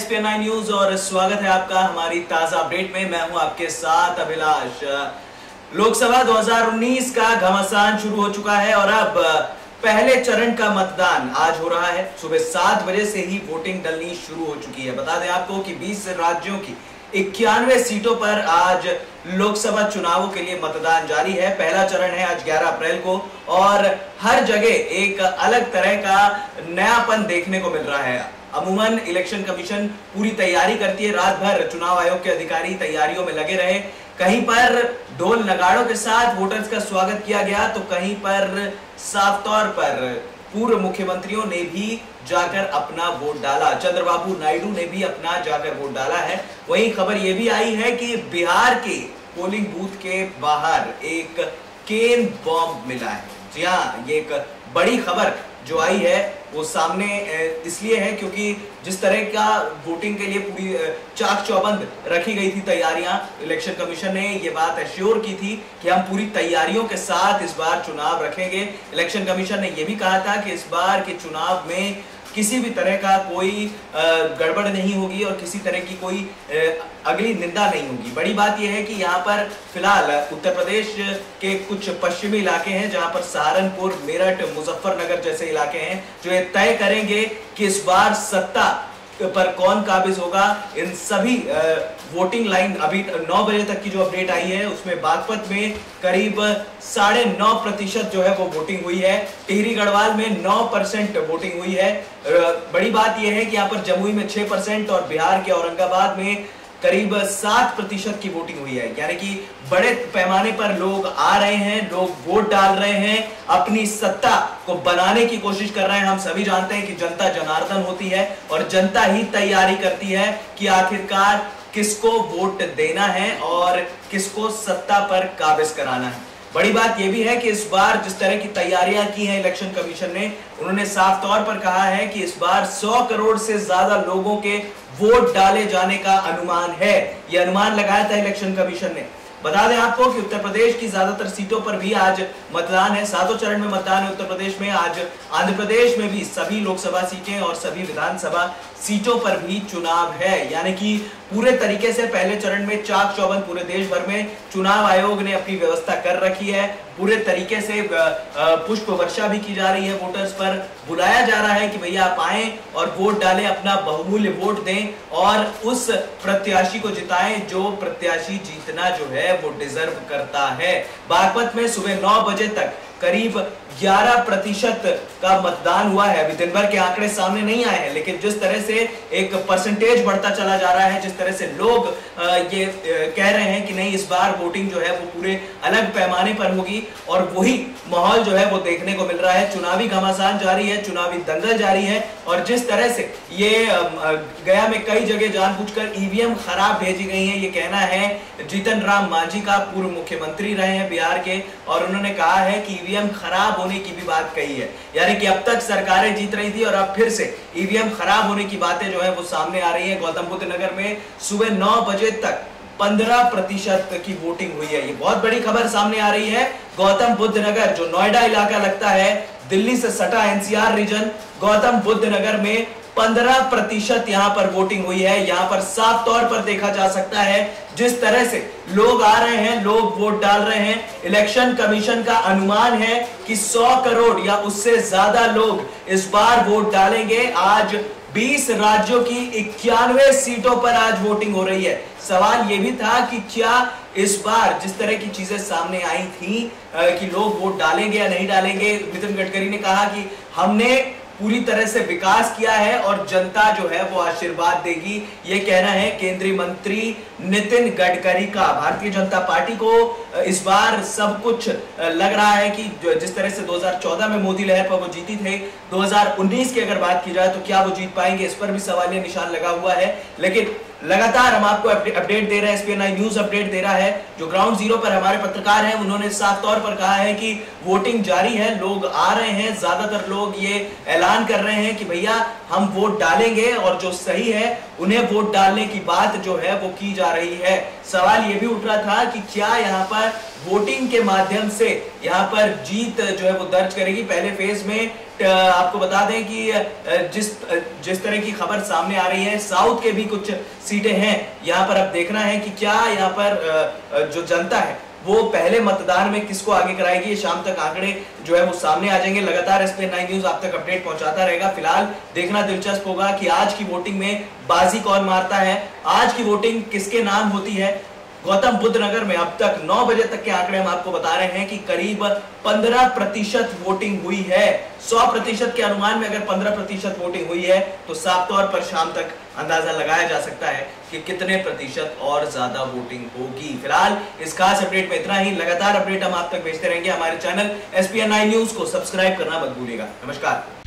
SPN9 news और स्वागत है आपका हमारी ताजा अपडेट में। मैं हूं आपके साथ अभिलाष। लोकसभा 2019 का घमासान शुरू हो चुका है और अब पहले चरण का मतदान आज हो रहा है। सुबह 7 बजे से ही वोटिंग डलनी शुरू हो चुकी है। बता दें आपको कि 20 राज्यों की 91 सीटों पर आज लोकसभा चुनावों के लिए मतदान जारी है। पहला चरण है आज 11 अप्रैल को और हर जगह एक अलग तरह का नयापन देखने को मिल रहा है। अमूमन इलेक्शन कमीशन पूरी तैयारी करती है, रात भर चुनाव आयोग के अधिकारी तैयारियों में लगे रहे। कहीं पर ढोल नगाड़ों के साथ वोटर्स का स्वागत किया गया तो कहीं पर साफ तौर पर पूर्व मुख्यमंत्रियों ने भी जाकर अपना वोट डाला। चंद्रबाबू नायडू ने भी अपना जाकर वोट डाला है। वहीं खबर यह भी आई है कि बिहार के पोलिंग बूथ के बाहर एक केन बॉम्ब मिला है। जी हाँ, ये एक बड़ी खबर जो आई है वो सामने इसलिए है क्योंकि जिस तरह का वोटिंग के लिए पूरी चाक चौबंद रखी गई थी तैयारियां, इलेक्शन कमीशन ने ये बात एश्योर की थी कि हम पूरी तैयारियों के साथ इस बार चुनाव रखेंगे। इलेक्शन कमीशन ने यह भी कहा था कि इस बार के चुनाव में किसी भी तरह का कोई गड़बड़ नहीं होगी और किसी तरह की कोई अगली निंदा नहीं होगी। बड़ी बात यह है कि यहाँ पर फिलहाल उत्तर प्रदेश के कुछ पश्चिमी इलाके हैं जहां पर सहारनपुर, मेरठ, मुजफ्फरनगर जैसे इलाके हैं जो ये तय करेंगे कि इस बार सत्ता पर कौन काबिज होगा। इन सभी वोटिंग लाइन अभी 9 बजे तक की जो अपडेट आई है उसमें बागपत में करीब 9.5% जो है वो वोटिंग हुई है। टिहरी गढ़वाल में 9% वोटिंग हुई है। बड़ी बात यह है कि यहाँ पर जमुई में 6% और बिहार के औरंगाबाद में करीब 7% की वोटिंग हुई है। यानी कि बड़े पैमाने पर लोग आ रहे हैं, लोग वोट डाल रहे हैं, अपनी सत्ता को बनाने की कोशिश कर रहे हैं। हम सभी जानते हैं कि जनता जनार्दन होती है और जनता ही तैयारी करती है कि आखिरकार किसको वोट देना है और किसको सत्ता पर काबिज कराना है। बड़ी बात यह भी है कि इस बार जिस तरह की तैयारियां की हैं इलेक्शन कमीशन ने, उन्होंने साफ तौर पर कहा है कि इस बार 100 करोड़ से ज्यादा लोगों के वोट डाले जाने का अनुमान है। यह अनुमान लगाया था इलेक्शन कमीशन ने। बता दें आपको कि उत्तर प्रदेश की ज्यादातर सीटों पर भी आज मतदान है। 7 चरण में मतदान है उत्तर प्रदेश में। आज आंध्र प्रदेश में भी सभी लोकसभा सीटें और सभी विधानसभा सीटों पर भी चुनाव है। यानी कि पूरे तरीके से पहले चरण में चाक चौबंद पूरे देश भर में चुनाव आयोग ने अपनी व्यवस्था कर रखी है। पूरे तरीके से पुष्प वर्षा भी की जा रही है, वोटर्स पर बुलाया जा रहा है कि भैया आप आएं और वोट डालें, अपना बहुमूल्य वोट दें और उस प्रत्याशी को जिताएं जो प्रत्याशी जीतना जो है वो डिजर्व करता है। बागपत में सुबह 9 बजे तक करीब 11% का मतदान हुआ है। अभी दिन भर के आंकड़े सामने नहीं आए हैं, लेकिन जिस तरह से एक परसेंटेज बढ़ता चला जा रहा है, जिस तरह से लोग ये कह रहे हैं कि नहीं इस बार वोटिंग जो है वो पूरे अलग पैमाने पर होगी और वही माहौल जो है वो देखने को मिल रहा है। चुनावी घमासान जारी है, चुनावी दंगल जारी है और जिस तरह से ये गया में कई जगह जानबूझकर ईवीएम खराब भेजी गई है, ये कहना है जीतन राम मांझी का, पूर्व मुख्यमंत्री रहे हैं बिहार के, और उन्होंने कहा है कि ईवीएम खराब होने की भी बात कही है। यानी कि अब तक सरकारें जीत रही थी और अब फिर से ईवीएम खराब होने की बातें जो है वो सामने आ रही है। गौतम बुद्ध नगर में सुबह 9 बजे तक 15% की वोटिंग हुई है। ये बहुत बड़ी खबर सामने आ रही है। गौतम बुद्ध नगर जो नोएडा इलाका लगता है, दिल्ली से सटा एनसीआर रीजन, गौतम बुद्ध नगर में 15% यहां पर वोटिंग हुई है। यहां पर साफ तौर पर देखा जा सकता है जिस तरह से लोग आ रहे हैं, लोग वोट डाल रहे हैं। इलेक्शन कमीशन का अनुमान है कि 100 करोड़ या उससे ज्यादा लोग इस बार वोट डालेंगे। आज 20 राज्यों की 91 सीटों पर आज वोटिंग हो रही है। सवाल यह भी था कि क्या इस बार जिस तरह की चीजें सामने आई थी कि लोग वोट डालेंगे या नहीं डालेंगे, नितिन गडकरी ने कहा कि हमने पूरी तरह से विकास किया है और जनता जो है वो आशीर्वाद देगी। ये कहना है केंद्रीय मंत्री नितिन गडकरी का। भारतीय जनता पार्टी को इस बार सब कुछ लग रहा है कि जिस तरह से 2014 में मोदी लहर पर वो जीती थे, 2019 की अगर बात की जाए तो क्या वो जीत पाएंगे, इस पर भी सवालिया निशान लगा हुआ है। लेकिन लगातार हम आपको अपडेट दे रहे हैं, SPN9 न्यूज अपडेट दे रहा है। जो ग्राउंड जीरो पर हमारे पत्रकार हैं उन्होंने साफ तौर पर कहा है कि वोटिंग जारी है, लोग आ रहे हैं। ज्यादातर लोग ये ऐलान कर रहे हैं कि भैया हम वोट डालेंगे और जो सही है उन्हें वोट डालने की बात जो है वो की जा रही है। सवाल ये भी उठ रहा था कि क्या यहाँ पर वोटिंग के माध्यम से यहाँ पर जीत जो है वो दर्ज करेगी। पहले फेज में आपको बता दें कि जिस तरह की खबर सामने आ रही है, साउथ के भी कुछ सीटें हैं। यहाँ पर अब देखना है कि क्या यहाँ पर जो जनता है वो पहले मतदान में किसको आगे कराएगी। शाम तक आंकड़े जो है वो सामने आ जाएंगे। लगातार SPN 9 न्यूज आप तक अपडेट पहुंचाता रहेगा। फिलहाल देखना दिलचस्प होगा कि आज की वोटिंग में बाजी कौन मारता है, आज की वोटिंग किसके नाम होती है। गौतम बुद्ध नगर में अब तक 9 बजे तक के आंकड़े हम आपको बता रहे हैं कि करीब 15% वोटिंग हुई है। 100% के अनुमान में अगर 15% वोटिंग हुई है तो साफ तौर पर शाम तक अंदाजा लगाया जा सकता है कि कितने प्रतिशत और ज्यादा वोटिंग होगी। फिलहाल इस खास अपडेट में इतना ही। लगातार अपडेट हम आप तक भेजते रहेंगे। हमारे चैनल SPN 9 न्यूज को सब्सक्राइब करना मत भूलिएगा। नमस्कार।